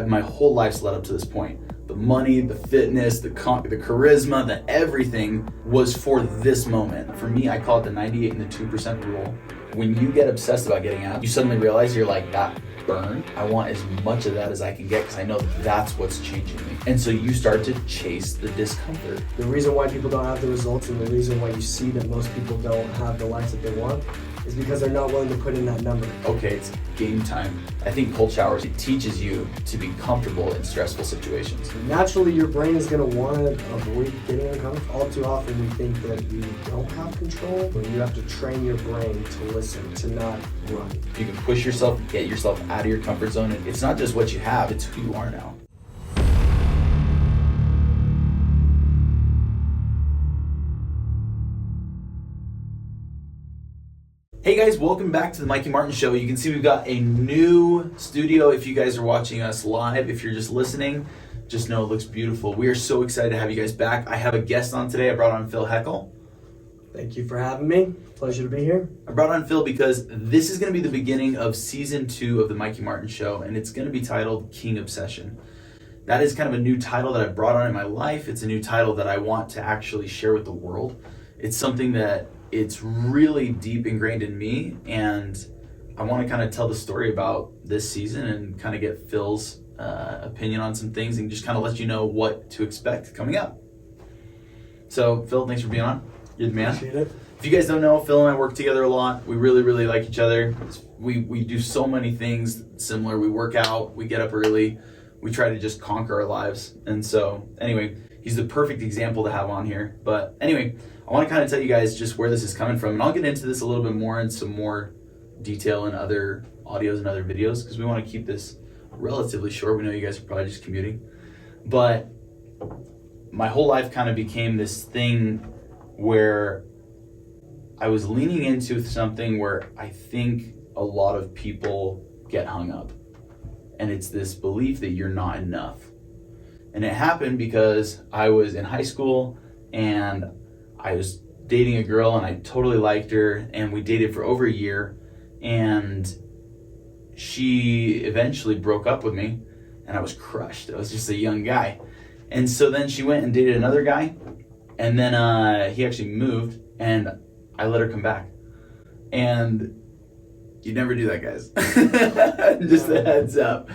my whole life's led up to this point. The money, the fitness, the charisma, the everything was for this moment. For me, I call it the 98 and the 2% rule. When you get obsessed about getting out, you suddenly realize you're like, that burn, I want as much of that as I can get because I know that's what's changing me. And so you start to chase the discomfort. The reason why people don't have the results and the reason why you see that most people don't have the life that they want is because they're not willing to put in that number. Okay, it's game time. I think cold showers, it teaches you to be comfortable in stressful situations. Naturally, your brain is going to want to avoid getting uncomfortable. All too often, we think that we don't have control, but you have to train your brain to listen, to not run. You can push yourself, get yourself out of your comfort zone. And it's not just what you have, it's who you are now. Hey guys, welcome back to the Mikey Martin Show. You can see we've got a new studio. If you guys are watching us live, if you're just listening, just know it looks beautiful. We are so excited to have you guys back. I have a guest on today. I brought on Phil Heckel. Thank you for having me. Pleasure to be here. I brought on Phil because this is going to be the beginning of season 2 of the Mikey Martin Show, and it's going to be titled King Obsession. That is kind of a new title that I brought on in my life. It's a new title that I want to actually share with the world. It's something that it's really deep ingrained in me, and I want to kind of tell the story about this season and kind of get Phil's opinion on some things and just kind of let you know what to expect coming up. So Phil, thanks for being on. You're the man. Appreciate it. If you guys don't know, Phil and I work together a lot. We really, really like each other. We do so many things similar. We work out, we get up early, we try to just conquer our lives. And so anyway, he's the perfect example to have on here. But anyway, I want to kind of tell you guys just where this is coming from, and I'll get into this a little bit more in some more detail in other audios and other videos because we want to keep this relatively short. We know you guys are probably just commuting. But my whole life kind of became this thing where I was leaning into something where I think a lot of people get hung up. And it's this belief that you're not enough. And it happened because I was in high school and I was dating a girl and I totally liked her, and we dated for over a year, and she eventually broke up with me and I was crushed. I was just a young guy. And so then she went and dated another guy, and then he actually moved and I let her come back. And you never do that, guys. Just a heads up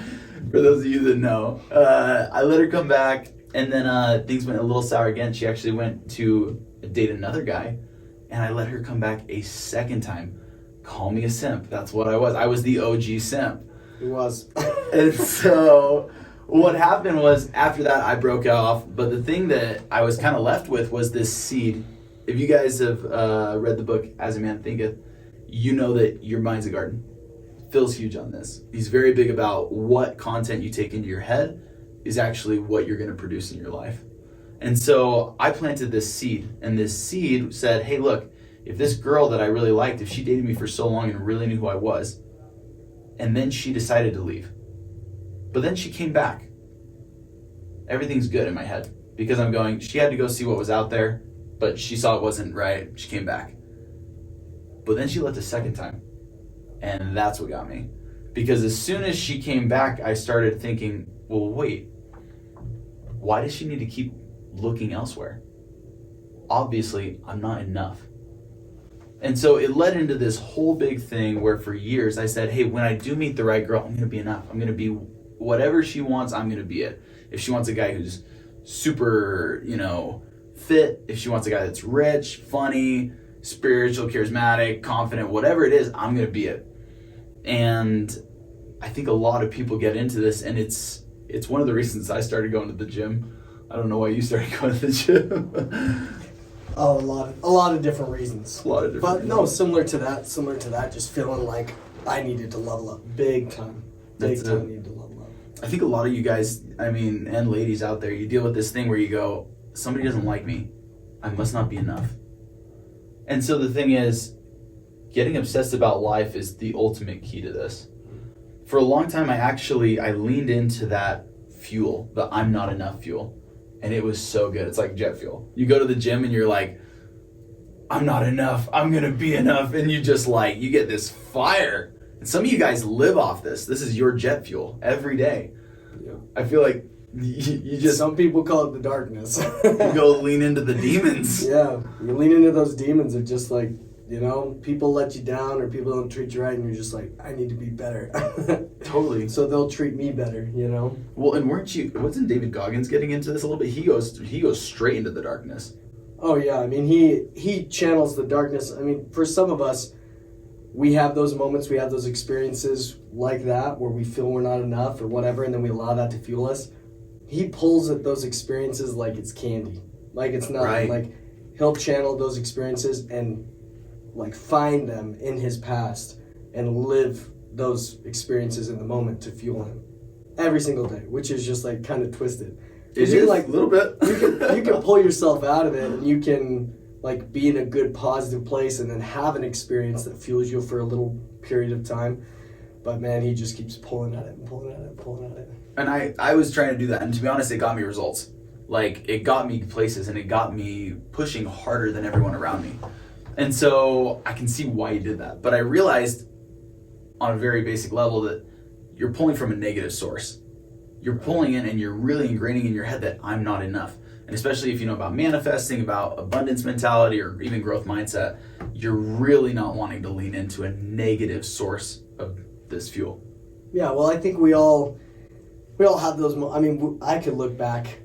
for those of you that know. I let her come back, and then things went a little sour again. She actually went to date another guy, and I let her come back a second time. Call me a simp. That's what I was. I was the OG simp. It was. And so what happened was after that I broke off, but the thing that I was kind of left with was this seed. If you guys have read the book As a Man Thinketh, you know that your mind's a garden. Phil's huge on this. He's very big about what content you take into your head is actually what you're going to produce in your life. And so I planted this seed, and this seed said, hey, look, if this girl that I really liked, if she dated me for so long and really knew who I was, and then she decided to leave, but then she came back, everything's good in my head because I'm going, she had to go see what was out there, but she saw it wasn't right. She came back. But then she left a second time. And that's what got me. Because as soon as she came back, I started thinking, well, wait, why does she need to keep looking elsewhere? Obviously, I'm not enough. And so it led into this whole big thing where for years I said, hey, when I do meet the right girl, I'm going to be enough. I'm going to be whatever she wants, I'm going to be it. If she wants a guy who's super, fit, if she wants a guy that's rich, funny, spiritual, charismatic, confident, whatever it is, I'm going to be it. And I think a lot of people get into this, and it's one of the reasons I started going to the gym. I don't know why you started going to the gym. Oh, a lot of different reasons. A lot of different reasons. No, similar to that, just feeling like I needed to level up big time. Needed to level up. I think a lot of you guys, and ladies out there, you deal with this thing where you go, somebody doesn't like me, I must not be enough. And so the thing is, getting obsessed about life is the ultimate key to this. For a long time, I leaned into that fuel, the I'm not enough fuel. And it was so good. It's like jet fuel. You go to the gym and you're like, I'm not enough. I'm going to be enough. And you just you get this fire. And some of you guys live off this. This is your jet fuel every day. Yeah. I feel like you just Some people call it the darkness. you go lean into the demons. Yeah, you lean into those demons of just like, you know, people let you down or people don't treat you right, and you're just like, I need to be better. Totally. So they'll treat me better, you know? Well, and wasn't David Goggins getting into this a little bit? He goes straight into the darkness. Oh yeah, I mean, he channels the darkness. I mean, for some of us, we have those moments, we have those experiences like that where we feel we're not enough or whatever, and then we allow that to fuel us. He pulls at those experiences like it's candy. Like it's not. Right. Like he'll channel those experiences and like find them in his past and live those experiences in the moment to fuel him every single day, which is just like kind of twisted. It is like a little bit. you can pull yourself out of it, and you can like be in a good positive place and then have an experience that fuels you for a little period of time. But man, he just keeps pulling at it and pulling at it and pulling at it. And I was trying to do that, and to be honest, it got me results. Like, it got me places, and it got me pushing harder than everyone around me. And so I can see why he did that. But I realized on a very basic level that you're pulling from a negative source. You're pulling in and you're really ingraining in your head that I'm not enough. And especially if you know about manifesting, about abundance mentality, or even growth mindset, you're really not wanting to lean into a negative source of this fuel. Yeah, well, I think we all have those. I mean, I could look back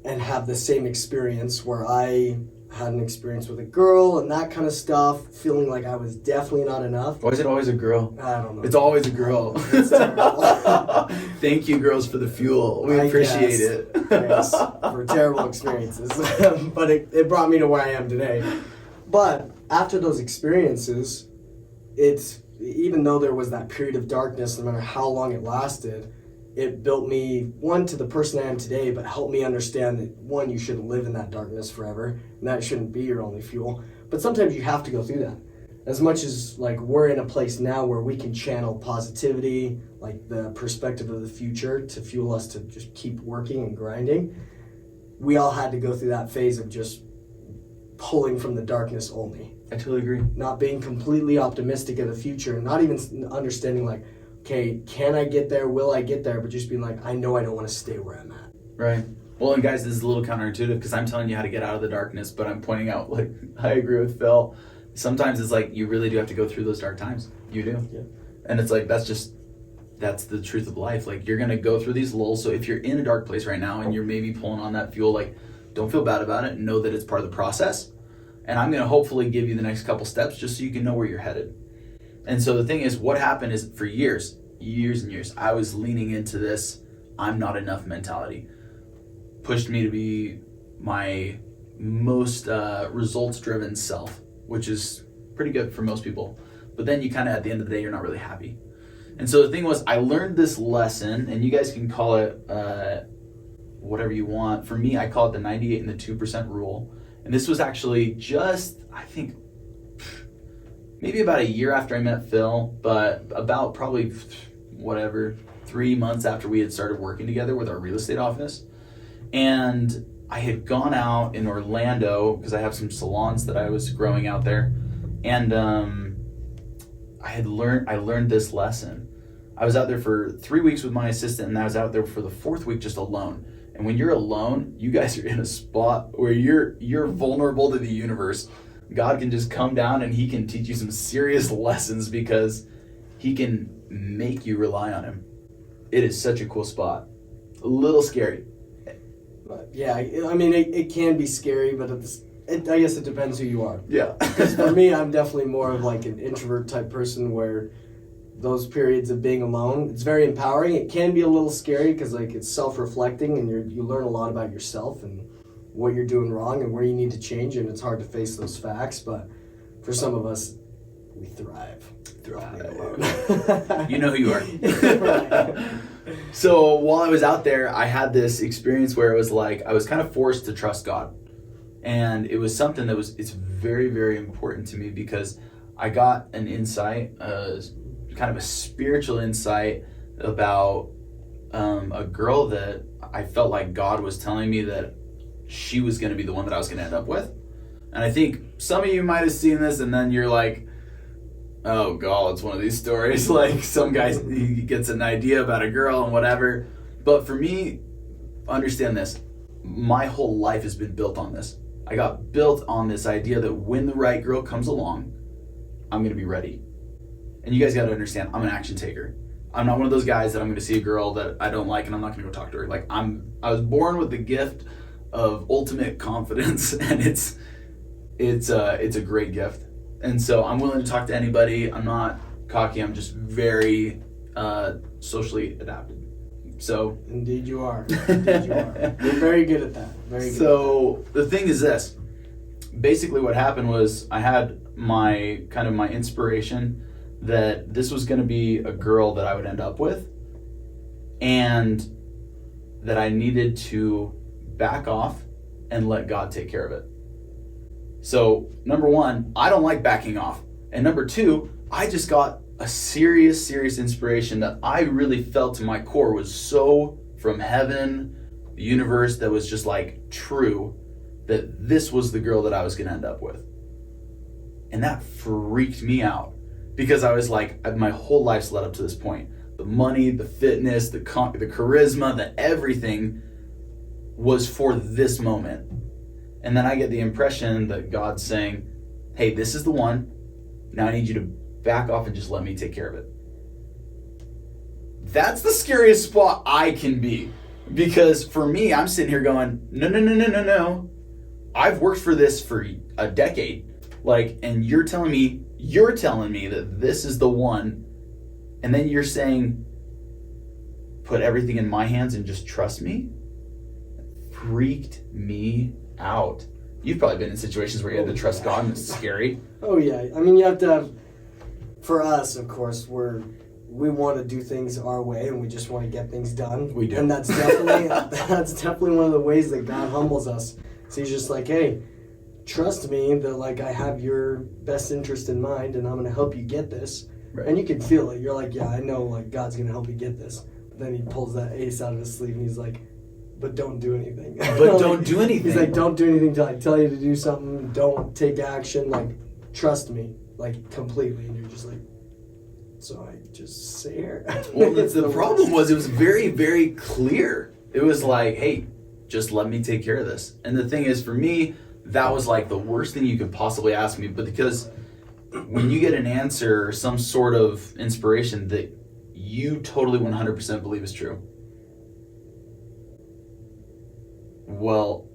and have the same experience where I had an experience with a girl and that kind of stuff, feeling like I was definitely not enough. Why is it always a girl? I don't know. It's always a girl. It's terrible. Thank you, girls, for the fuel. We appreciate it. Thanks for terrible experiences. But it brought me to where I am today. But after those experiences, it's, even though there was that period of darkness, no matter how long it lasted, it built me, one, to the person I am today, but helped me understand that, one, you shouldn't live in that darkness forever, and that shouldn't be your only fuel. But sometimes you have to go through that. As much as, like, we're in a place now where we can channel positivity, like the perspective of the future to fuel us to just keep working and grinding, we all had to go through that phase of just pulling from the darkness only. I totally agree. Not being completely optimistic of the future, not even understanding, like, okay, can I get there? Will I get there? But just being like, I know I don't want to stay where I'm at. Right. Well, and guys, this is a little counterintuitive because I'm telling you how to get out of the darkness, but I'm pointing out, like, I agree with Phil. Sometimes it's like you really do have to go through those dark times. You do. Yeah. And it's like, that's the truth of life. Like, you're going to go through these lulls. So if you're in a dark place right now and you're maybe pulling on that fuel, like, don't feel bad about it. Know that it's part of the process. And I'm going to hopefully give you the next couple steps just so you can know where you're headed. And so the thing is, what happened is for years and years, I was leaning into this I'm not enough mentality. Pushed me to be my most results-driven self, which is pretty good for most people. But then you kind of, at the end of the day, you're not really happy. And so the thing was, I learned this lesson, and you guys can call it whatever you want. For me, I call it the 98 and the 2% rule. And this was actually just, I think, maybe about a year after I met Phil, but about probably, 3 months after we had started working together with our real estate office. And I had gone out in Orlando because I have some salons that I was growing out there. And I learned this lesson. I was out there for 3 weeks with my assistant, and I was out there for the 4th week just alone. And when you're alone, you guys are in a spot where you're vulnerable to the universe. God can just come down and he can teach you some serious lessons because he can make you rely on him. It is such a cool spot. A little scary. Yeah, I mean, it can be scary, but I guess it depends who you are. Yeah. Because for me, I'm definitely more of like an introvert type person where those periods of being alone, it's very empowering. It can be a little scary because like it's self-reflecting and you learn a lot about yourself and what you're doing wrong and where you need to change, and it's hard to face those facts. But for some of us, we thrive. You know who you are. So while I was out there, I had this experience where it was like I was kind of forced to trust God. And it was something that it's very, very important to me because I got an insight, kind of a spiritual insight about a girl that I felt like God was telling me that she was going to be the one that I was going to end up with. And I think some of you might have seen this and then you're like, oh God, it's one of these stories. Like some guy, he gets an idea about a girl and whatever. But for me, understand this, my whole life has been built on this. I got built on this idea that when the right girl comes along, I'm going to be ready. And you guys got to understand, I'm an action taker. I'm not one of those guys that I'm going to see a girl that I don't like and I'm not going to go talk to her. Like I was born with the gift of ultimate confidence, and it's a great gift. And so I'm willing to talk to anybody. I'm not cocky. I'm just very socially adapted. So indeed you are. Indeed you are. You're very good at that. Very good. So the thing is this. Basically what happened was I had my inspiration that this was going to be a girl that I would end up with, and that I needed to back off and let God take care of it. So number one, I don't like backing off. And number two, I just got a serious inspiration that I really felt to my core was so from heaven, the universe, that was just like true, that this was the girl that I was going to end up with. And that freaked me out because I was like, my whole life's led up to this point. The money, the fitness, the charisma, the everything was for this moment. And then I get the impression that God's saying, hey, this is the one. Now I need you to back off and just let me take care of it. That's the scariest spot I can be. Because for me, I'm sitting here going, no. I've worked for this for a decade. And you're telling me that this is the one. And then you're saying, put everything in my hands and just trust me? It freaked me out. You've probably been in situations where you had to trust God and it's scary. Oh yeah. I mean, you have to have, for us, of course, we want to do things our way and we just want to get things done. We do. And that's definitely one of the ways that God humbles us. So he's just like, hey, trust me that I have your best interest in mind and I'm going to help you get this. Right. And you can feel it. You're like, yeah, I know God's going to help you get this. But then he pulls that ace out of his sleeve and he's like, but don't do anything. But don't do anything. He's like, don't do anything till I tell you to do something. Don't take action. Trust me, completely. And you're just like, so I just sit here. Well, the problem was it was very, very clear. It was like, hey, just let me take care of this. And the thing is, for me, that was the worst thing you could possibly ask me. But because when you get an answer, some sort of inspiration that you totally 100% believe is true, well,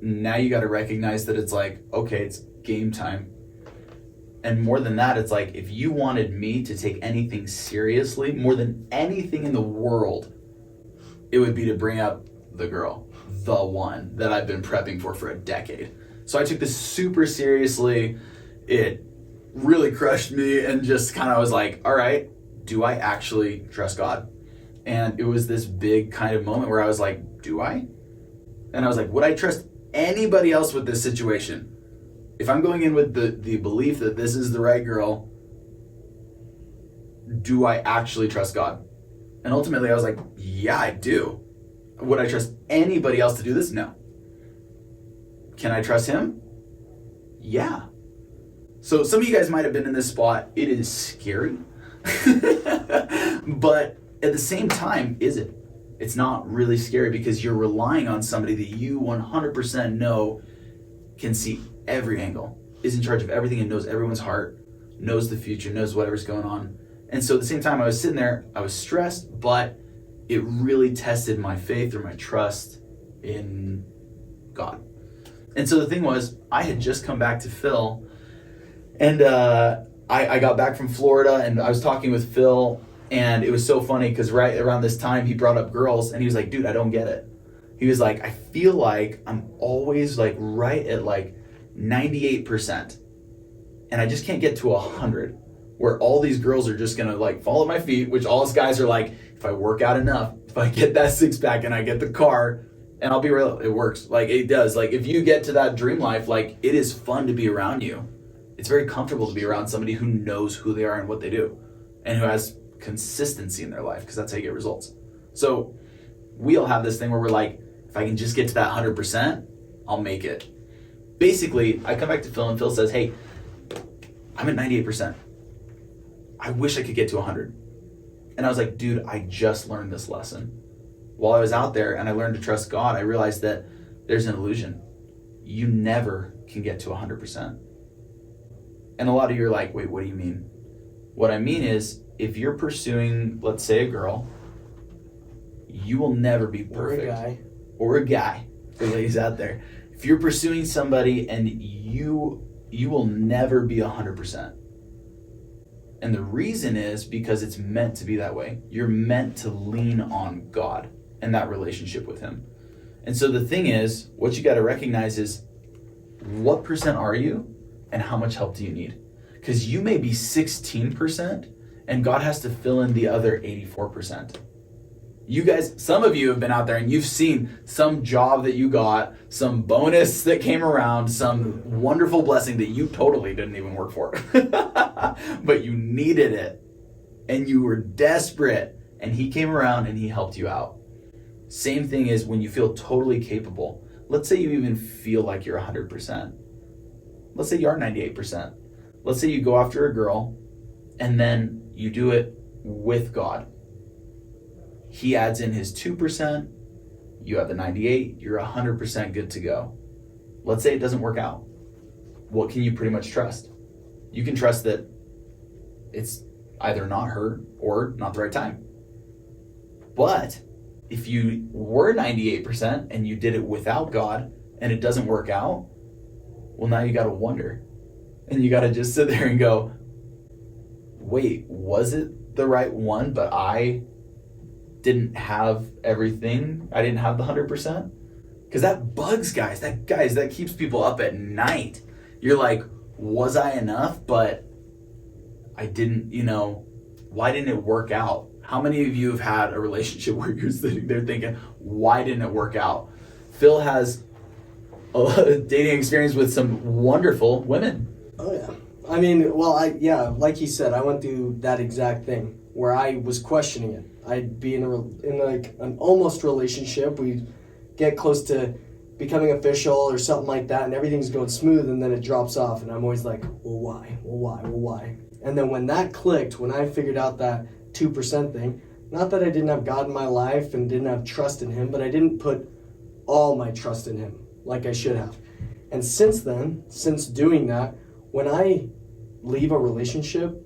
now you got to recognize that it's okay, it's game time. And more than that, it's if you wanted me to take anything seriously, more than anything in the world, it would be to bring up the girl, the one that I've been prepping for a decade. So I took this super seriously. It really crushed me and just kind of was like, all right, do I actually trust God? And it was this big kind of moment where I was like, do I? And I was like, would I trust anybody else with this situation? If I'm going in with the belief that this is the right girl, do I actually trust God? And ultimately I was like, yeah, I do. Would I trust anybody else to do this? No. Can I trust him? Yeah. So some of you guys might have been in this spot. It is scary. But at the same time, is it? It's not really scary because you're relying on somebody that you 100% know can see every angle, is in charge of everything and knows everyone's heart, knows the future, knows whatever's going on. And so at the same time I was sitting there, I was stressed, but it really tested my faith or my trust in God. And so the thing was, I had just come back to Phil, and I got back from Florida, and I was talking with Phil, and it was so funny because right around this time he brought up girls, and he was like, dude, I don't get it. He was like, I feel like I'm always right at 98%, and I just can't get to 100, where all these girls are just gonna fall at my feet, which all us guys are like, if I work out enough, if I get that six pack and I get the car, and I'll be real, it works. It does. If you get to that dream life, it is fun to be around you. It's very comfortable to be around somebody who knows who they are and what they do, and who has consistency in their life, because that's how you get results. So we all have this thing where we're like, if I can just get to that 100%, I'll make it. Basically, I come back to Phil and Phil says, hey, I'm at 98%. I wish I could get to 100. And I was like, dude, I just learned this lesson. while I was out there and I learned to trust God, I realized that there's an illusion. You never can get to 100%. And a lot of you are like, wait, what do you mean? What I mean is, if you're pursuing, let's say, a girl, you will never be perfect. Or a guy. For ladies out there. If you're pursuing somebody and you will never be 100%. And the reason is because it's meant to be that way. You're meant to lean on God and that relationship with him. And so the thing is, what you got to recognize is, what percent are you and how much help do you need? Because you may be 16% and God has to fill in the other 84%. You guys, some of you have been out there and you've seen some job that you got, some bonus that came around, some wonderful blessing that you totally didn't even work for. But you needed it and you were desperate, and he came around and he helped you out. Same thing is when you feel totally capable. Let's say you even feel like you're 100%. Let's say you are 98%. Let's say you go after a girl and then you do it with God. He adds in his 2%, you have the 98, you're 100% good to go. Let's say it doesn't work out. What can you pretty much trust? You can trust that it's either not her or not the right time. But if you were 98% and you did it without God and it doesn't work out, well, now you got to wonder. And you got to just sit there and go, wait, was it the right one, but I didn't have everything? I didn't have the 100%? Because that bugs guys. That keeps people up at night. You're like, was I enough? But I didn't, why didn't it work out? How many of you have had a relationship where you're sitting there thinking, why didn't it work out? Phil has a dating experience with some wonderful women. Oh, yeah. I mean, well, like he said, I went through that exact thing where I was questioning it. I'd be in like an almost relationship. We get close to becoming official or something like that, and everything's going smooth, and then it drops off, and I'm always like, well, why? And then when that clicked, when I figured out that 2% thing, not that I didn't have God in my life and didn't have trust in him, but I didn't put all my trust in him like I should have. And since then, since doing that, when I leave a relationship,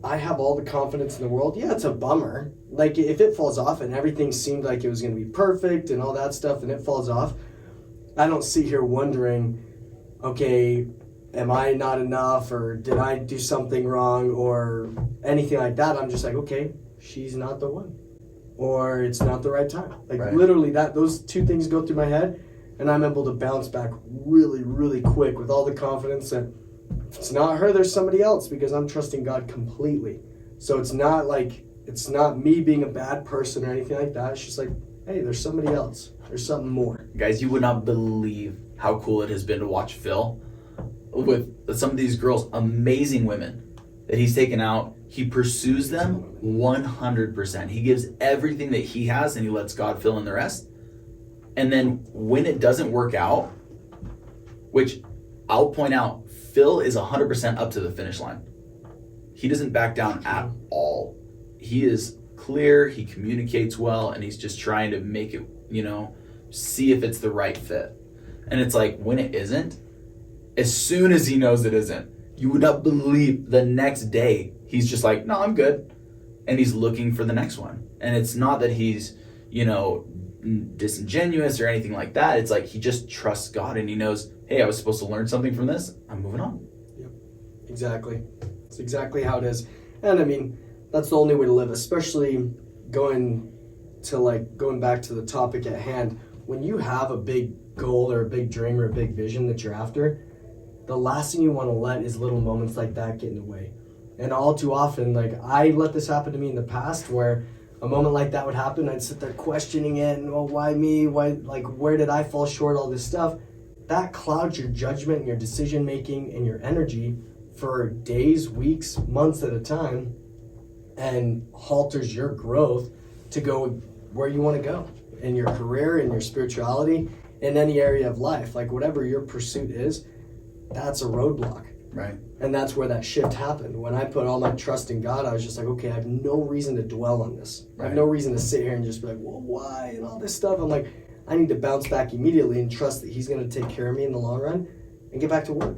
I have all the confidence in the world. Yeah, it's a bummer. Like, if it falls off and everything seemed like it was going to be perfect and all that stuff and it falls off, I don't sit here wondering, okay, am I not enough, or did I do something wrong, or anything like that. I'm just like, okay, she's not the one, or it's not the right time. Like, right. Literally, those two things go through my head, and I'm able to bounce back really, really quick with all the confidence that if it's not her, there's somebody else, because I'm trusting God completely. So it's not me being a bad person or anything like that. It's just like, hey, there's somebody else. There's something more. Guys, you would not believe how cool it has been to watch Phil with some of these girls, amazing women that he's taken out. He pursues them 100%. He gives everything that he has, and he lets God fill in the rest. And then when it doesn't work out, which I'll point out, Phil is 100% up to the finish line. He doesn't back down at all. He is clear, he communicates well, and he's just trying to make it, see if it's the right fit. And it's like, when it isn't, as soon as he knows it isn't, you would not believe the next day, he's just like, no, I'm good. And he's looking for the next one. And it's not that he's, disingenuous or anything like that. It's like he just trusts God, and he knows, hey, I was supposed to learn something from this. I'm moving on. Yep, exactly. It's exactly how it is. And I mean, that's the only way to live, especially going back to the topic at hand. When you have a big goal or a big dream or a big vision that you're after, the last thing you want to let is little moments like that get in the way. And all too often, I let this happen to me in the past, where a moment like that would happen, I'd sit there questioning it, and why me? Why, where did I fall short? All this stuff. That clouds your judgment and your decision making and your energy for days, weeks, months at a time, and halters your growth to go where you want to go in your career, in your spirituality, in any area of life. Whatever your pursuit is, that's a roadblock. Right. And that's where that shift happened. When I put all my trust in God, I was just like, okay, I have no reason to dwell on this. I have no reason to sit here and just be like, well, why? And all this stuff. I'm like, I need to bounce back immediately and trust that he's going to take care of me in the long run and get back to work,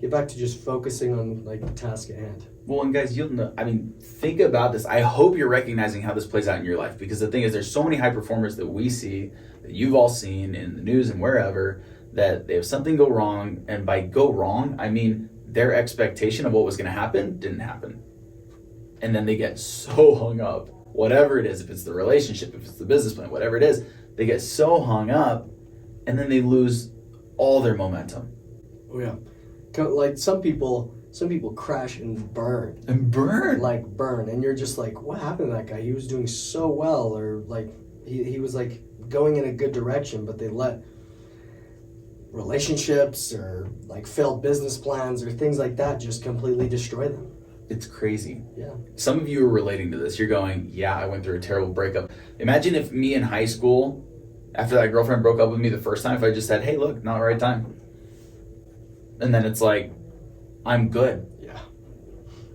Get back to just focusing on, like, the task at hand. Well, and guys, you'll know, think about this. I hope you're recognizing how this plays out in your life, because the thing is, there's so many high performers that we see, that you've all seen in the news and wherever, that they have something go wrong, and by go wrong, I mean their expectation of what was going to happen didn't happen. And then they get so hung up, whatever it is, if it's the relationship, if it's the business plan, whatever it is, they get so hung up, and then they lose all their momentum. Oh, yeah. Like, some people crash and burn. Like, burn. And you're just like, what happened to that guy? He was doing so well, or, like, he was, like, going in a good direction, but they let relationships or, like, failed business plans or things like that just completely destroy them. It's crazy. Yeah. Some of you are relating to this. You're going, yeah, I went through a terrible breakup. Imagine if me in high school, after that girlfriend broke up with me the first time, if I just said, hey, look, not the right time. And then it's like, I'm good. Yeah.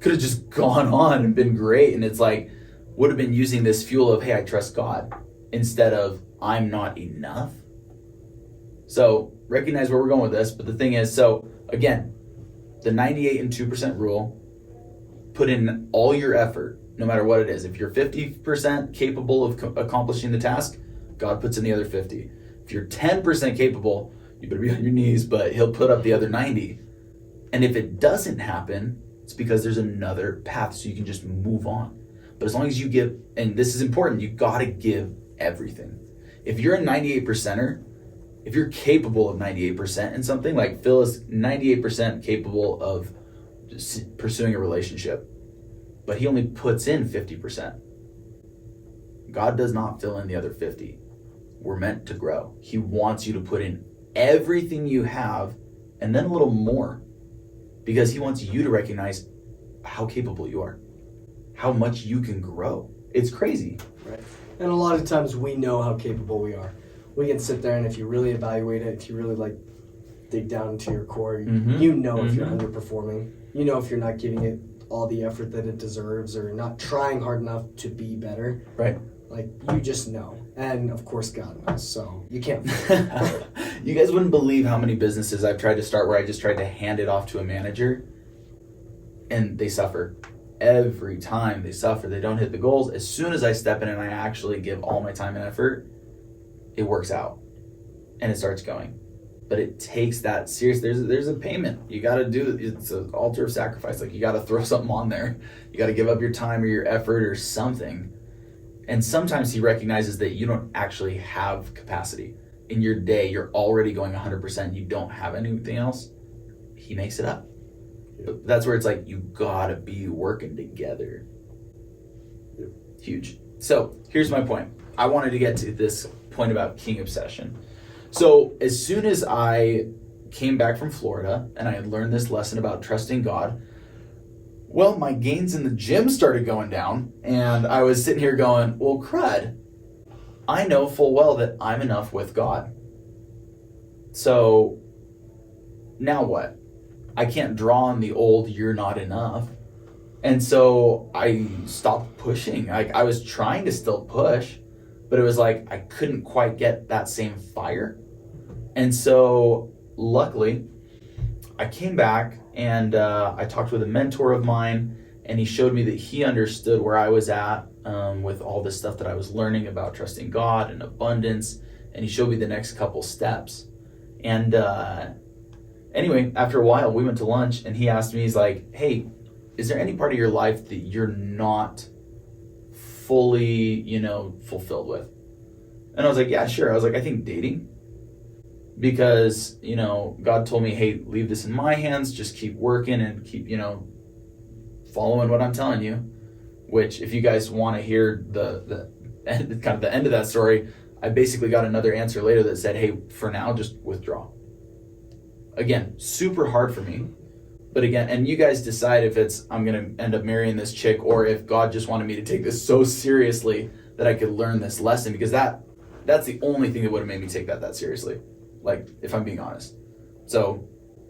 Could have just gone on and been great. And it's like, would have been using this fuel of, hey, I trust God, instead of, I'm not enough. So recognize where we're going with this. But the thing is, so again, the 98 and 2% rule, put in all your effort, no matter what it is. If you're 50% capable of accomplishing the task, God puts in the other 50. If you're 10% capable, you better be on your knees, but he'll put up the other 90. And if it doesn't happen, it's because there's another path, so you can just move on. But as long as you give, and this is important, you got to give everything. If you're a 98%er, if you're capable of 98% in something, like Phil is 98% capable of just pursuing a relationship, but he only puts in 50%. God does not fill in the other 50. We're meant to grow. He wants you to put in everything you have, and then a little more, because he wants you to recognize how capable you are, how much you can grow. It's crazy. Right. And a lot of times we know how capable we are. We can sit there, and if you really evaluate it, if you really, like, dig down into your core, you know if you're underperforming. You know if you're not giving it all the effort that it deserves, or not trying hard enough to be better. Right. Like, you just know. And, of course, God knows, so you can't. You guys wouldn't believe how many businesses I've tried to start where I just tried to hand it off to a manager, and they suffer. Every time they suffer. They don't hit the goals. As soon as I step in and I actually give all my time and effort, it works out, and it starts going. But it takes that serious. There's a payment. You got to do. It's an altar of sacrifice. Like, you got to throw something on there. You got to give up your time or your effort or something. And sometimes he recognizes that you don't actually have capacity. In your day, you're already going 100%. You don't have anything else. He makes it up. But that's where it's like, you got to be working together. Huge. So here's my point. I wanted to get to this point about king obsession. So as soon as I came back from Florida and I had learned this lesson about trusting God, well, my gains in the gym started going down, and I was sitting here going, well, crud, I know full well that I'm enough with God. So now what? I can't draw on the old "you're not enough." And so I stopped pushing. I was trying to still push, but it was like I couldn't quite get that same fire. And so luckily, I came back and I talked with a mentor of mine, and he showed me that he understood where I was at with all this stuff that I was learning about trusting God and abundance, and he showed me the next couple steps. And anyway, after a while, we went to lunch, and he asked me, he's like, hey, is there any part of your life that you're not fully, fulfilled with? And I was like, yeah, sure. I was like, I think dating. Because, God told me, hey, leave this in my hands. Just keep working and keep, following what I'm telling you. Which, if you guys want to hear the end, kind of the end of that story, I basically got another answer later that said, hey, for now, just withdraw. Again, super hard for me. But again, and you guys decide if it's, I'm going to end up marrying this chick, or if God just wanted me to take this so seriously that I could learn this lesson. Because that's the only thing that would have made me take that seriously. Like, if I'm being honest. So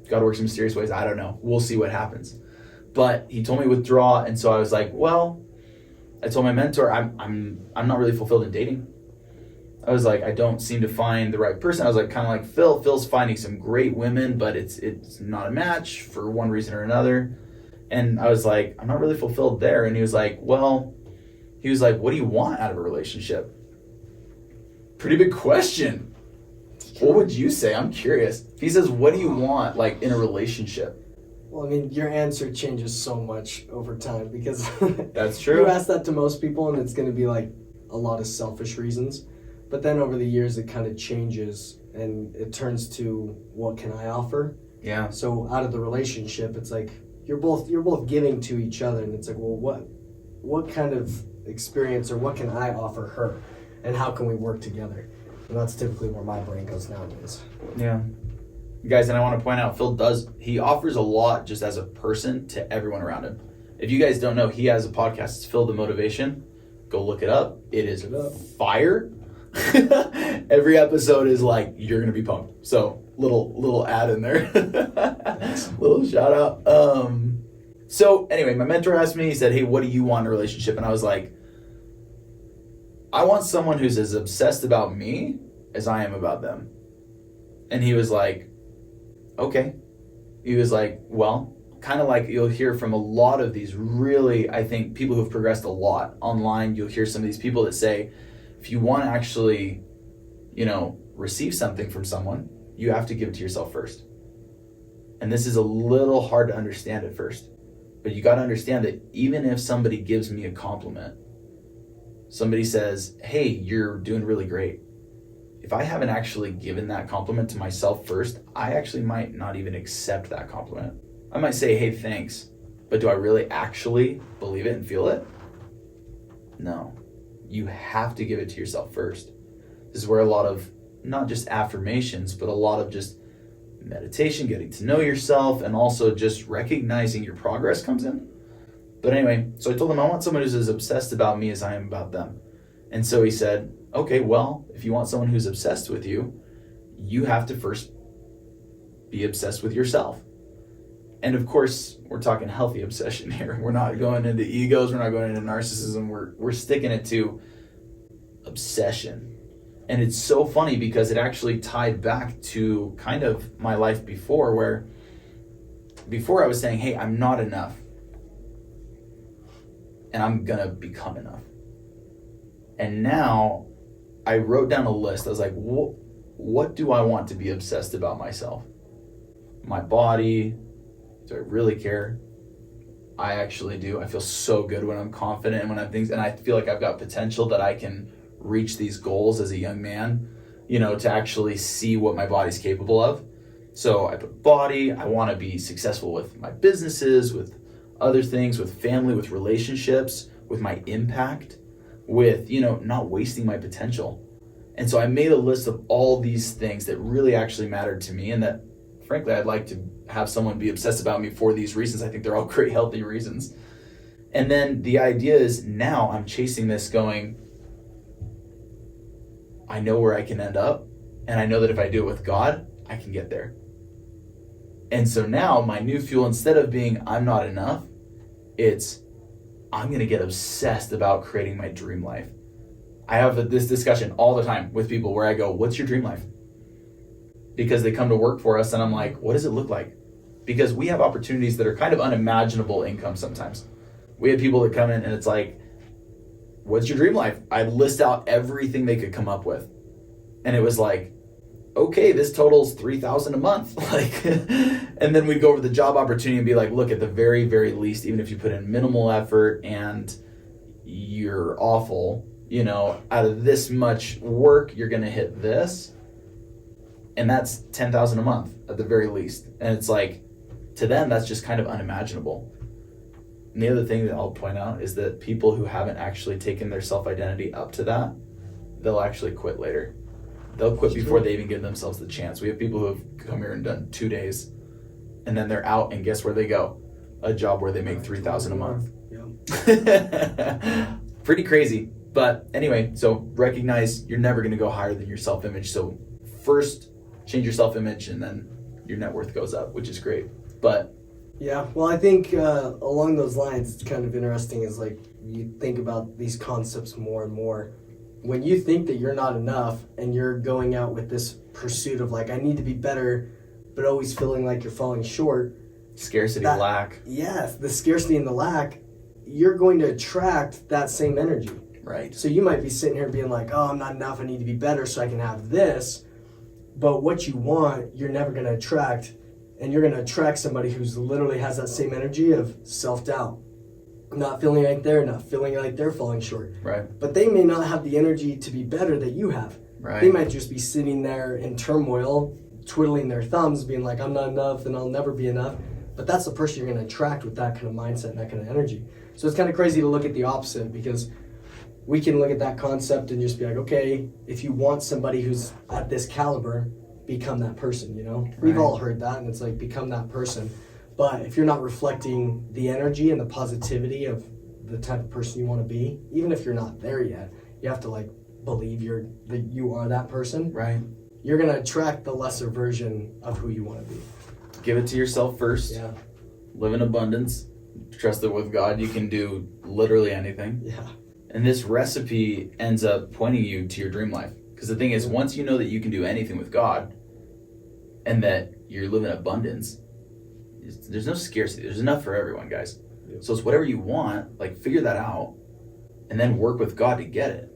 God works in mysterious ways. I don't know. We'll see what happens. But he told me withdraw, and so I was like, well, I told my mentor, I'm not really fulfilled in dating. I was like, I don't seem to find the right person. I was like, kind of like Phil. Phil's finding some great women, but it's not a match for one reason or another. And I was like, I'm not really fulfilled there. And he was like, what do you want out of a relationship? Pretty big question. What would you say? I'm curious. If he says, what do you want, like, in a relationship? Well, I mean, your answer changes so much over time because that's true. You ask that to most people and it's going to be like a lot of selfish reasons. But then over the years, it kind of changes and it turns to what can I offer? Yeah. So out of the relationship, it's like you're both giving to each other, and it's like, well, what kind of experience or what can I offer her, and how can we work together? And that's typically where my brain goes nowadays. Yeah. Guys, and I want to point out, he offers a lot just as a person to everyone around him. If you guys don't know, he has a podcast. It's Phil the Motivation. Go look it up. It is fire. Every episode is like, you're going to be pumped. So little ad in there. Little shout out. So anyway, my mentor asked me, he said, hey, what do you want in a relationship? And I was like, I want someone who's as obsessed about me as I am about them. And he was like, okay. He was like, well, kind of like you'll hear from a lot of these really, I think, people who've progressed a lot online. You'll hear some of these people that say, if you want to actually, receive something from someone, you have to give it to yourself first. And this is a little hard to understand at first. But you got to understand that even if somebody gives me a compliment, somebody says, hey, you're doing really great. If I haven't actually given that compliment to myself first, I actually might not even accept that compliment. I might say, hey, thanks. But do I really actually believe it and feel it? No. You have to give it to yourself first. This is where a lot of, not just affirmations, but a lot of just meditation, getting to know yourself, and also just recognizing your progress comes in. But anyway, so I told him I want someone who's as obsessed about me as I am about them. And so he said, okay, well, if you want someone who's obsessed with you, you have to first be obsessed with yourself. And of course, we're talking healthy obsession here. We're not going into egos. We're not going into narcissism. We're sticking it to obsession. And it's so funny because it actually tied back to kind of my life before, where before I was saying, hey, I'm not enough. And I'm going to become enough. And now I wrote down a list. I was like, what do I want to be obsessed about myself? My body. Do I really care? I actually do. I feel so good when I'm confident and when I'm things, and I feel like I've got potential that I can reach these goals as a young man, to actually see what my body's capable of. So I put body. I want to be successful with my businesses, with other things, with family, with relationships, with my impact, with, not wasting my potential. And so I made a list of all these things that really actually mattered to me, and that frankly, I'd like to have someone be obsessed about me for these reasons. I think they're all great, healthy reasons. And then the idea is now I'm chasing this going, I know where I can end up. And I know that if I do it with God, I can get there. And so now my new fuel, instead of being I'm not enough, it's I'm going to get obsessed about creating my dream life. I have this discussion all the time with people where I go, what's your dream life? Because they come to work for us and I'm like, what does it look like? Because we have opportunities that are kind of unimaginable income sometimes. We have people that come in and it's like, what's your dream life? I list out everything they could come up with. And it was like, okay, this totals $3,000 a month. And then we'd go over the job opportunity and be like, look, at the very, very least, even if you put in minimal effort and you're awful, out of this much work, you're going to hit this. And that's $10,000 a month at the very least. And it's like, to them, that's just kind of unimaginable. And the other thing that I'll point out is that people who haven't actually taken their self-identity up to that, they'll actually quit later. They'll quit before they even give themselves the chance. We have people who have come here and done 2 days, and then they're out, and guess where they go? A job where they make $3,000 a month. Yeah. Pretty crazy. But anyway, so recognize you're never going to go higher than your self-image. So first, change your self-image, and then your net worth goes up, which is great. But yeah, well, I think along those lines, it's kind of interesting is like you think about these concepts more and more. When you think that you're not enough and you're going out with this pursuit of like, I need to be better, but always feeling like you're falling short. Scarcity, lack. Yes, the scarcity and the lack, you're going to attract that same energy. Right. So you might be sitting here being like, oh, I'm not enough, I need to be better so I can have this. But what you want, you're never going to attract. And you're going to attract somebody who's literally has that same energy of self-doubt. Not feeling like not feeling like they're falling short. Right. But they may not have the energy to be better that you have. Right. They might just be sitting there in turmoil, twiddling their thumbs, being like, I'm not enough and I'll never be enough. But that's the person you're going to attract with that kind of mindset and that kind of energy. So it's kind of crazy to look at the opposite, because we can look at that concept and just be like, okay, if you want somebody who's at this caliber, become that person, you know? Right. We've all heard that, and it's like, become that person. But if you're not reflecting the energy and the positivity of the type of person you want to be, even if you're not there yet, you have to like believe that you are that person. Right. You're going to attract the lesser version of who you want to be. Give it to yourself first. Yeah. Live in abundance. Trust that with God you can do literally anything. Yeah. And this recipe ends up pointing you to your dream life. Because the thing is, once you know that you can do anything with God and that you're living in abundance, there's no scarcity. There's enough for everyone, guys. Yep. So it's whatever you want, like figure that out and then work with God to get it.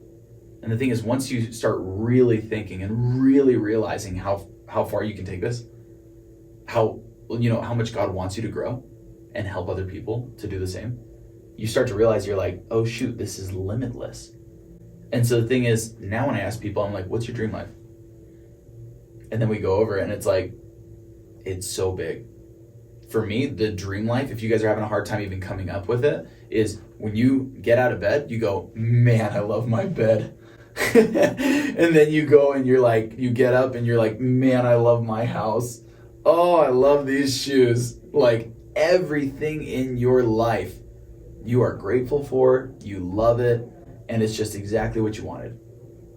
And the thing is, once you start really thinking and really realizing how far you can take this, how much God wants you to grow and help other people to do the same, you start to realize you're like, oh shoot, this is limitless. And so the thing is, now when I ask people, I'm like, what's your dream life? And then we go over it and it's like, it's so big. For me, the dream life, if you guys are having a hard time even coming up with it, is when you get out of bed, you go, man, I love my bed. And then you go and you're like, you get up and you're like, man, I love my house. Oh, I love these shoes. Like everything in your life, you are grateful for, you love it, and it's just exactly what you wanted.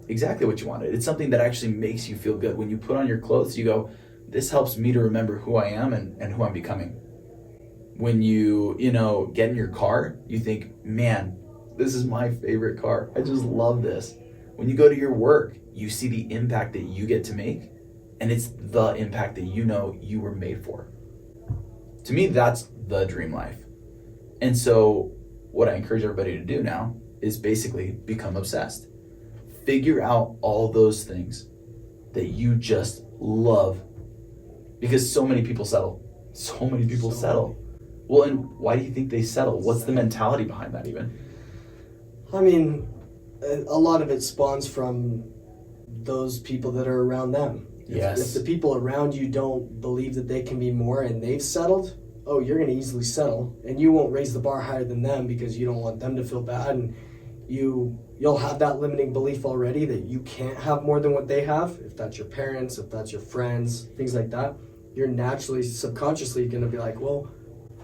Exactly what you wanted. It's something that actually makes you feel good. When you put on your clothes, you go, this helps me to remember who I am and who I'm becoming. When you get in your car, you think, man, this is my favorite car. I just love this. When you go to your work, you see the impact that you get to make, and it's the impact that you were made for. To me, that's the dream life. And so what I encourage everybody to do now is basically become obsessed. Figure out all those things that you just love. Because so many people settle. So many people settle. Well, and why do you think they settle? What's the mentality behind that even? I mean, a lot of it spawns from those people that are around them. Yes. If the people around you don't believe that they can be more and they've settled, oh, you're going to easily settle. And you won't raise the bar higher than them because you don't want them to feel bad. And you'll have that limiting belief already that you can't have more than what they have. If that's your parents, if that's your friends, things like that, you're naturally, subconsciously going to be like, well,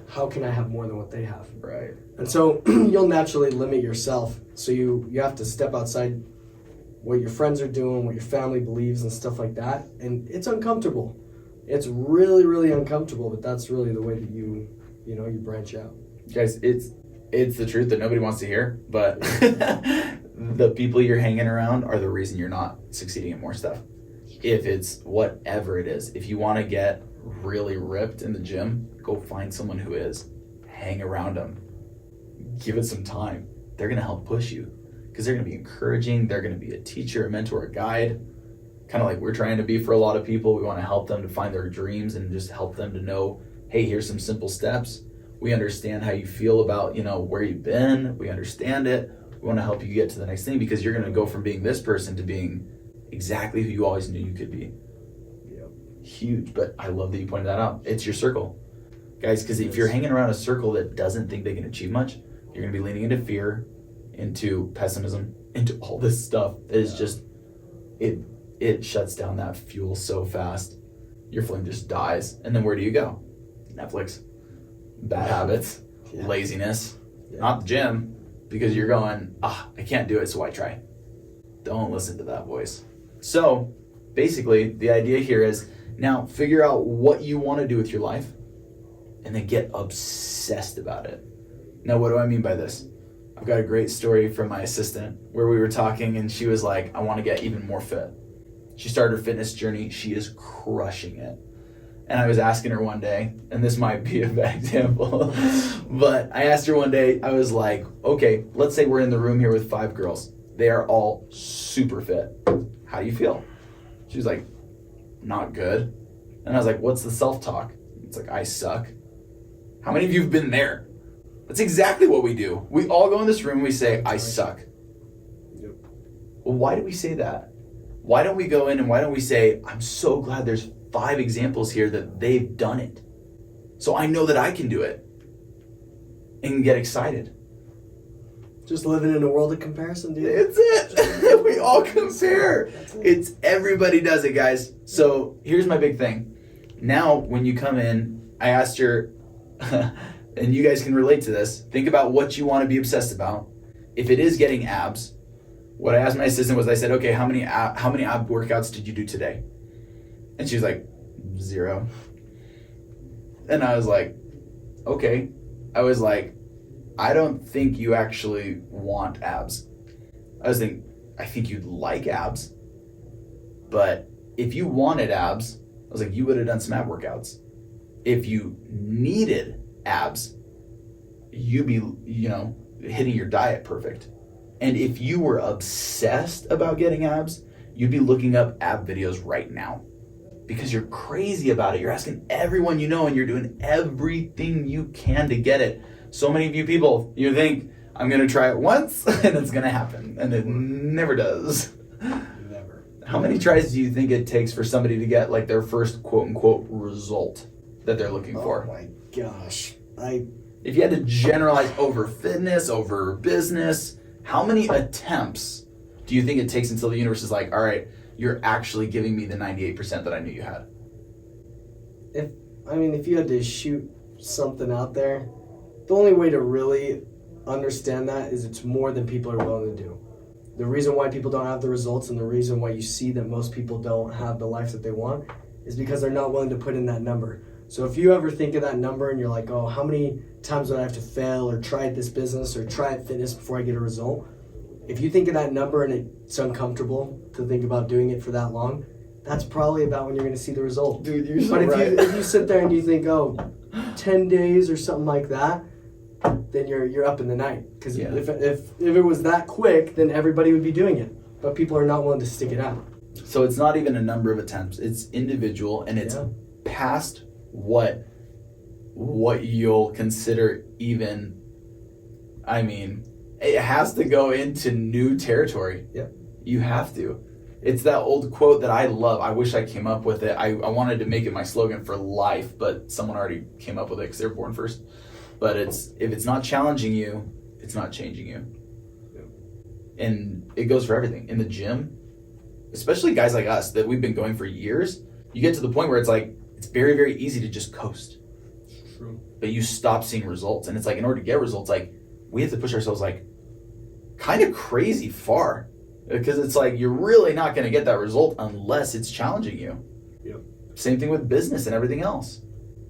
how can I have more than what they have? Right. And so you'll naturally limit yourself. So you have to step outside what your friends are doing, what your family believes and stuff like that. And it's uncomfortable. It's really, really uncomfortable, but that's really the way that you branch out. Guys, it's the truth that nobody wants to hear, but the people you're hanging around are the reason you're not succeeding at more stuff. If it's whatever it is, if you want to get really ripped in the gym, go find someone who is. Hang around them. Give it some time. They're going to help push you because they're going to be encouraging. They're going to be a teacher, a mentor, a guide, kind of like we're trying to be for a lot of people. We want to help them to find their dreams and just help them to know, hey, here's some simple steps. We understand how you feel about, where you've been. We understand it. We want to help you get to the next thing because you're going to go from being this person to being exactly who you always knew you could be. Yep. Huge, but I love that you pointed that out. It's your circle. Guys, because if you're hanging around a circle that doesn't think they can achieve much, you're going to be leaning into fear, into pessimism, into all this stuff that is just, it shuts down that fuel so fast. Your flame just dies. And then where do you go? Netflix. Bad habits, laziness, not the gym, because you're going, I can't do it, so why try? Don't listen to that voice. So, basically, the idea here is now figure out what you want to do with your life and then get obsessed about it. Now, what do I mean by this? I've got a great story from my assistant where we were talking and she was like, I want to get even more fit. She started her fitness journey. She is crushing it. And I was asking her one day, and this might be a bad example, but I asked her one day, I was like, okay, let's say we're in the room here with 5 girls. They are all super fit. How do you feel? She was like, not good. And I was like, what's the self-talk? It's like, I suck. How many of you have been there? That's exactly what we do. We all go in this room and we say, I suck. Yep. Well, why do we say that? Why don't we go in and why don't we say, I'm so glad there's 5 examples here that they've done it. So I know that I can do it. And get excited. Just living in a world of comparison, dude. It's it. We all compare. It's everybody does it, guys. So here's my big thing. Now, when you come in, I asked her, and you guys can relate to this, think about what you want to be obsessed about. If it is getting abs, what I asked my assistant was, I said, okay, how many ab workouts did you do today? And she was like, 0. And I was like, okay. I was like, I don't think you actually want abs. I think you'd like abs. But if you wanted abs, I was like, you would have done some ab workouts. If you needed abs, you'd be, hitting your diet perfect. And if you were obsessed about getting abs, you'd be looking up ab videos right now. Because you're crazy about it. You're asking everyone you know and you're doing everything you can to get it. So many of you people, you think, I'm going to try it once and it's going to happen. And it never does. Never. How many tries do you think it takes for somebody to get like their first quote unquote result that they're looking for? Oh my gosh. If you had to generalize over fitness, over business, how many attempts do you think it takes until the universe is like, all right, you're actually giving me the 98% that I knew you had? If you had to shoot something out there, the only way to really understand that is it's more than people are willing to do. The reason why people don't have the results and the reason why you see that most people don't have the life that they want is because they're not willing to put in that number. So if you ever think of that number and you're like, oh, how many times do I have to fail or try this business or try fitness before I get a result? If you think of that number and it's uncomfortable to think about doing it for that long, that's probably about when you're going to see the result. Dude, you're so but right. If you sit there and you think, 10 days or something like that, then you're up in the night. Because if it was that quick, then everybody would be doing it. But people are not willing to stick it out. So it's not even a number of attempts. It's individual and it's past what you'll consider even, it has to go into new territory. Yep. You have to. It's that old quote that I love. I wish I came up with it. I wanted to make it my slogan for life, but someone already came up with it because they were born first. But if it's not challenging you, it's not changing you. Yep. And it goes for everything. In the gym, especially guys like us that we've been going for years, you get to the point where it's like, it's very, very easy to just coast. True. But you stop seeing results. And it's like, in order to get results, like, we have to push ourselves like kind of crazy far. Because it's like, you're really not going to get that result unless it's challenging you. Yep. Same thing with business and everything else.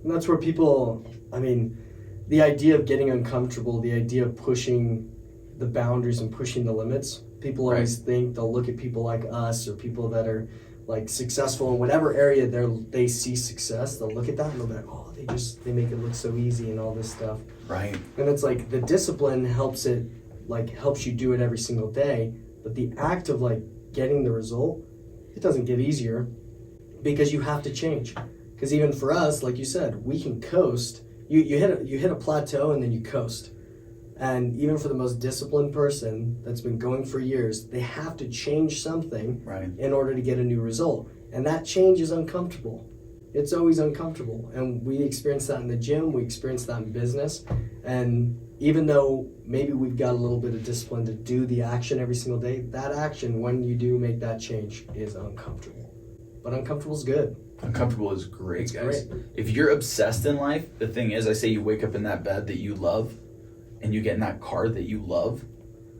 And that's where people, the idea of getting uncomfortable, the idea of pushing the boundaries and pushing the limits, people always think they'll look at people like us or people that are like successful in whatever area they see success. They'll look at that and they'll be like, oh, they make it look so easy and all this stuff. Right. And it's like the discipline helps you do it every single day. But the act of like getting the result, it doesn't get easier because you have to change. Because even for us, like you said, we can coast. You hit a plateau and then you coast. And even for the most disciplined person that's been going for years, they have to change something in order to get a new result. And that change is uncomfortable. It's always uncomfortable. And we experience that in the gym, we experience that in business. And even though maybe we've got a little bit of discipline to do the action every single day, that action, when you do make that change, is uncomfortable. But uncomfortable is good. Uncomfortable is great, It's guys. great. If you're obsessed in life, the thing is, I say you wake up in that bed that you love and you get in that car that you love,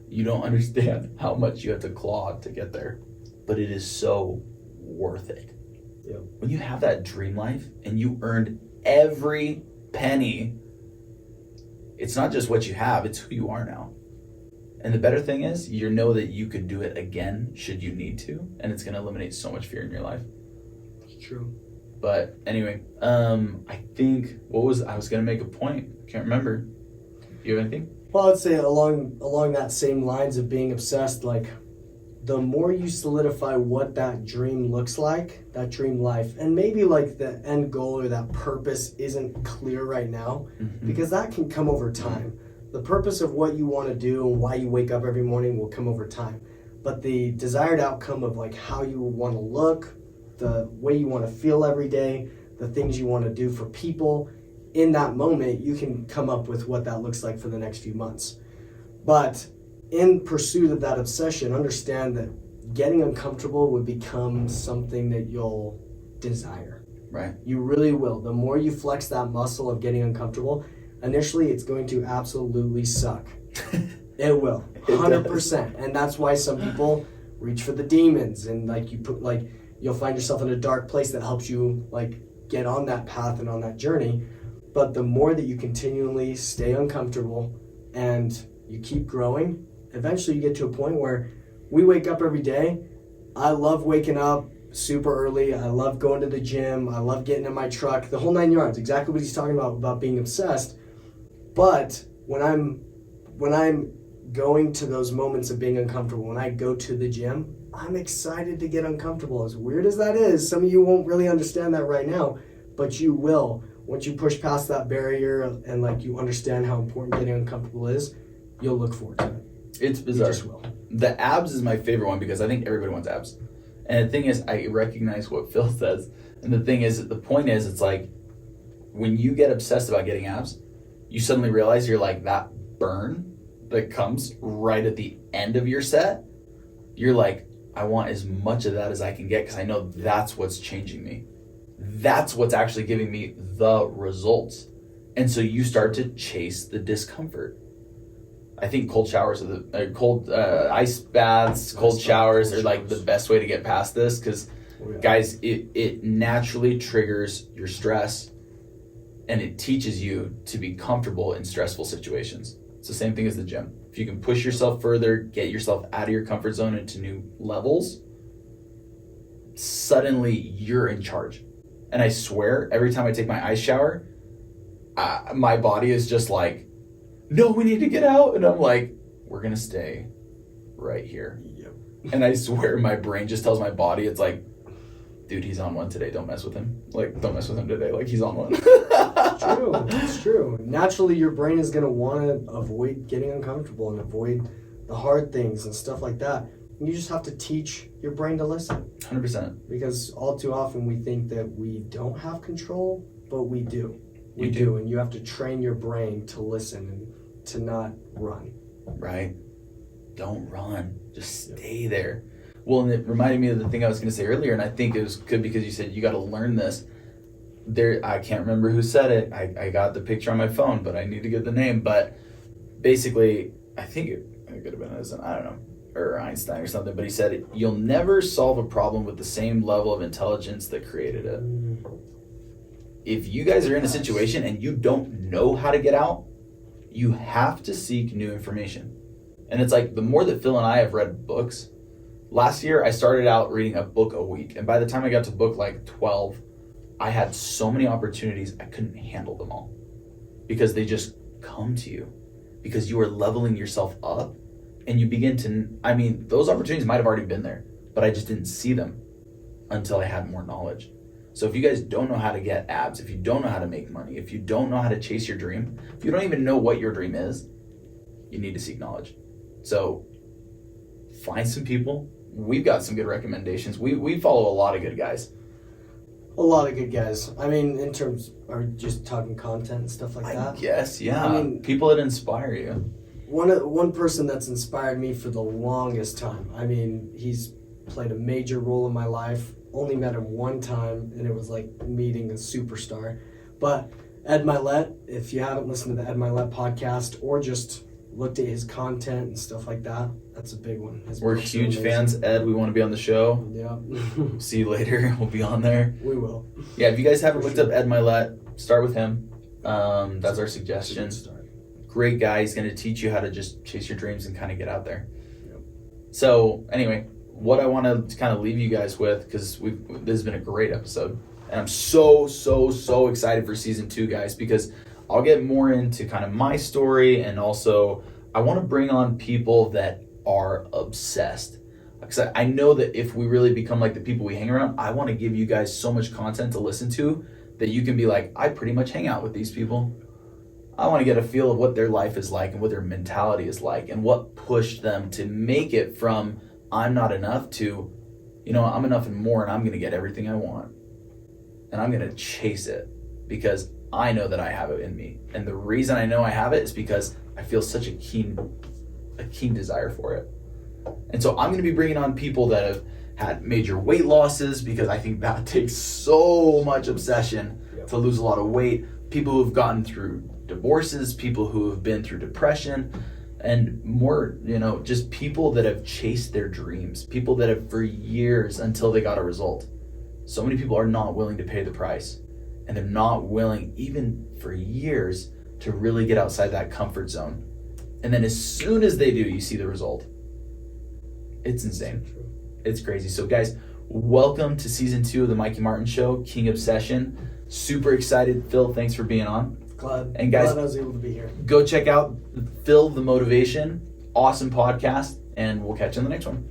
you don't understand how much you have to claw to get there. But it is so worth it. Yeah. When you have that dream life and you earned every penny, it's not just what you have, it's who you are now. And the better thing is, you know that you could do it again should you need to, and it's going to eliminate so much fear in your life. It's true. But anyway, I think I was going to make a point. Can't remember. Do you have anything? Well, I'd say along that same lines of being obsessed, like the more you solidify what that dream looks like, that dream life, and maybe like the end goal or that purpose isn't clear right now, because that can come over time. The purpose of what you want to do and why you wake up every morning will come over time. But the desired outcome of like how you want to look, the way you want to feel every day, the things you want to do for people, in that moment, you can come up with what that looks like for the next few months. But in pursuit of that obsession, understand that getting uncomfortable would become something that you'll desire. Right. You really will. The more you flex that muscle of getting uncomfortable, initially it's going to absolutely suck. It will. 100%. And that's why some people reach for the demons, and like you'll find yourself in a dark place that helps you like get on that path and on that journey. But the more that you continually stay uncomfortable and you keep growing, eventually you get to a point where we wake up every day. I love waking up super early. I love going to the gym. I love getting in my truck, the whole 9 yards, exactly what he's talking about being obsessed. But when I'm going to those moments of being uncomfortable, when I go to the gym, I'm excited to get uncomfortable. As weird as that is, some of you won't really understand that right now, but you will. Once you push past that barrier and like you understand how important getting uncomfortable is, you'll look forward to it. It's bizarre. You just will. The abs is my favorite one because I think everybody wants abs. And the thing is, I recognize what Phil says. And the thing is, the point is, it's like when you get obsessed about getting abs, you suddenly realize you're like that burn that comes right at the end of your set. You're like, I want as much of that as I can get because I know that's what's changing me. That's what's actually giving me the results. And so you start to chase the discomfort. I think cold showers are ice baths, cold showers are like the best way to get past this because, guys, it naturally triggers your stress and it teaches you to be comfortable in stressful situations. It's the same thing as the gym. If you can push yourself further, get yourself out of your comfort zone into new levels, suddenly you're in charge. And I swear, every time I take my ice shower, my body is just like, no, we need to get out. And I'm like, we're going to stay right here. Yep. And I swear my brain just tells my body, it's like, dude, he's on one today. Don't mess with him. Like, don't mess with him today. Like, he's on one. It's true. It's true. Naturally, your brain is going to want to avoid getting uncomfortable and avoid the hard things and stuff like that. And you just have to teach your brain to listen. 100%. Because all too often we think that we don't have control, but we do. We You do. And you have to train your brain to listen and to not run. Right? Don't run. Just stay there. Well, and it reminded me of the thing I was going to say earlier, and I think it was good because you said you got to learn this. I can't remember who said it. I got the picture on my phone, but I need to get the name. But basically, I think it could have been Edison, I don't know, or Einstein or something. But he said, you'll never solve a problem with the same level of intelligence that created it. If you guys are in a situation and you don't know how to get out, you have to seek new information. And it's like the more that Phil and I have read books, last year I started out reading a book a week. And by the time I got to book like 12, I had so many opportunities, I couldn't handle them all. Because they just come to you. Because you are leveling yourself up and you begin to, those opportunities might have already been there, but I just didn't see them until I had more knowledge. So if you guys don't know how to get abs, if you don't know how to make money, if you don't know how to chase your dream, if you don't even know what your dream is, you need to seek knowledge. So find some people. We've got some good recommendations. We follow a lot of good guys. A lot of good guys. I mean, in terms, are we just talking content and stuff like that? Yes, yeah. People that inspire you. One person that's inspired me for the longest time. He's played a major role in my life. Only met him one time, and it was like meeting a superstar. But Ed Milet, if you haven't listened to the Ed Milet podcast or just looked at his content and stuff like that, That's a big one. We're huge fans, Ed. We want to be on the show. Yeah. See you later. We'll be on there. We will. Yeah, if you guys haven't looked up Ed Milet, start with him. That's our suggestion. Great guy. He's going to teach you how to just chase your dreams and kind of get out there. Yep. So anyway, what I want to kind of leave you guys with, because this has been a great episode, and I'm so excited for season 2, guys, because I'll get more into kind of my story, and also I want to bring on people that are obsessed. Because I know that if we really become like the people we hang around, I want to give you guys so much content to listen to that you can be like, I pretty much hang out with these people. I want to get a feel of what their life is like and what their mentality is like and what pushed them to make it from I'm not enough to, I'm enough and more, and I'm going to get everything I want. And I'm going to chase it because I know that I have it in me. And the reason I know I have it is because I feel such a keen desire for it. And so I'm going to be bringing on people that have had major weight losses, because I think that takes so much obsession to lose a lot of weight. People who've gotten through divorces, people who have been through depression, and more, just people that have chased their dreams, people that have for years until they got a result. So many people are not willing to pay the price, and they're not willing even for years to really get outside that comfort zone. And then as soon as they do, you see the result. It's insane. It's crazy. So guys, welcome to season 2 of the Mikey Martin Show, King Obsession. Super excited. Phil, thanks for being on. Glad guys, I was able to be here. Go check out Phil the Motivation. Awesome podcast, and we'll catch you in the next one.